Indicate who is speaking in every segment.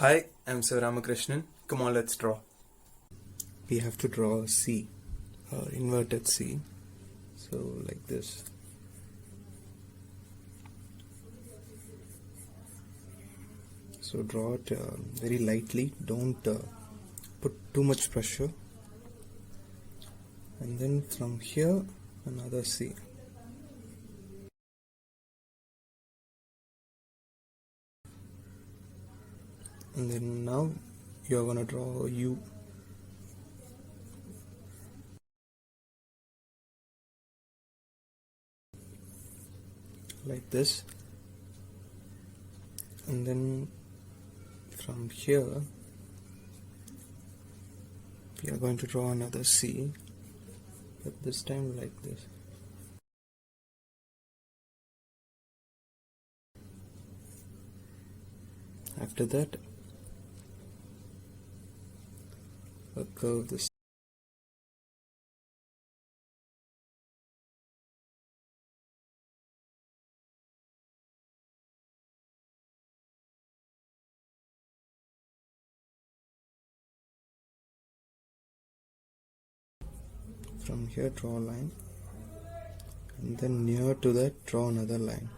Speaker 1: Hi, I'm Sivaramakrishnan. Come on, let's draw. We have to draw a C, or inverted C. So like this. So draw it very lightly. Don't put too much pressure. And then from here, another C. And then now you're gonna draw a U. Like this. And then from here we are going to draw another C, but this time like this. After that, a curve this. From here draw a line, and then near to that draw another line.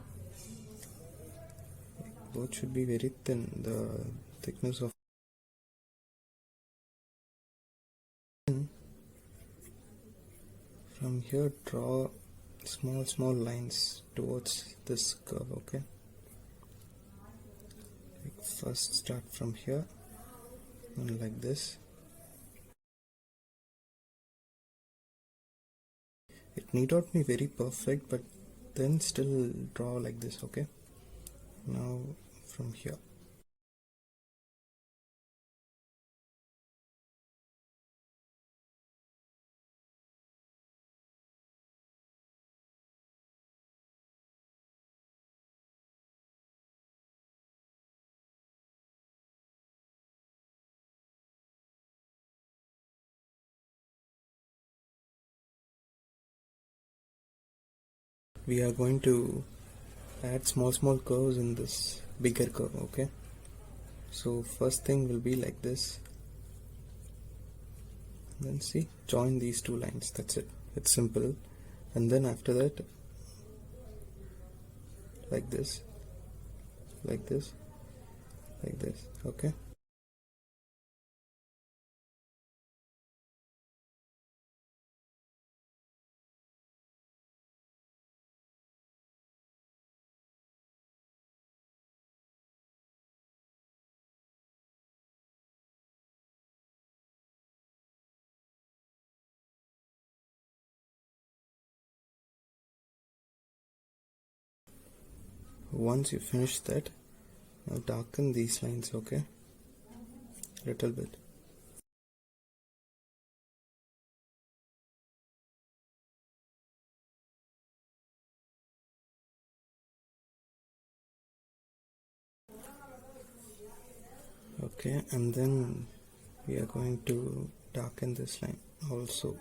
Speaker 1: Both should be very thin, the thickness of. From here draw small lines towards this curve, okay? Like first start from here and like this. It need not be very perfect, but then still draw like this, okay? Now from here. We are going to add small curves in this bigger curve, okay? So first thing will be like this. Then see, join these two lines, that's it. It's simple. And then after that, like this, like this, like this, okay? Once you finish that, now darken these lines, okay? Little bit. Okay, and then we are going to darken this line also.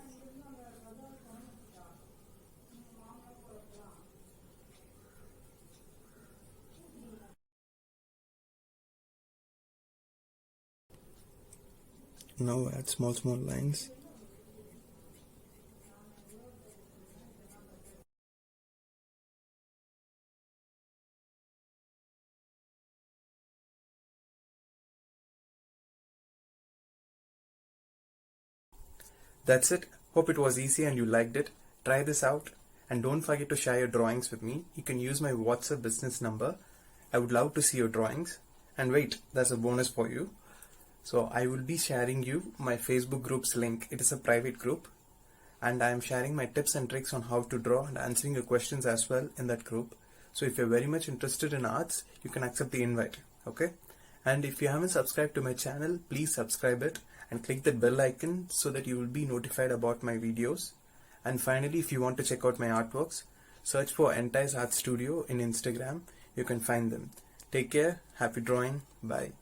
Speaker 1: Now add small lines. That's it. Hope it was easy and you liked it. Try this out and don't forget to share your drawings with me. You can use my WhatsApp business number. I would love to see your drawings. And wait, there's a bonus for you. So I will be sharing you my Facebook group's link. It is a private group and I am sharing my tips and tricks on how to draw and answering your questions as well in that group. So if you're very much interested in arts, you can accept the invite, okay? And if you haven't subscribed to my channel, please subscribe it and click that bell icon so that you will be notified about my videos. And finally, if you want to check out my artworks, search for Entice Art Studio in Instagram. You can find them. Take care, happy drawing, bye.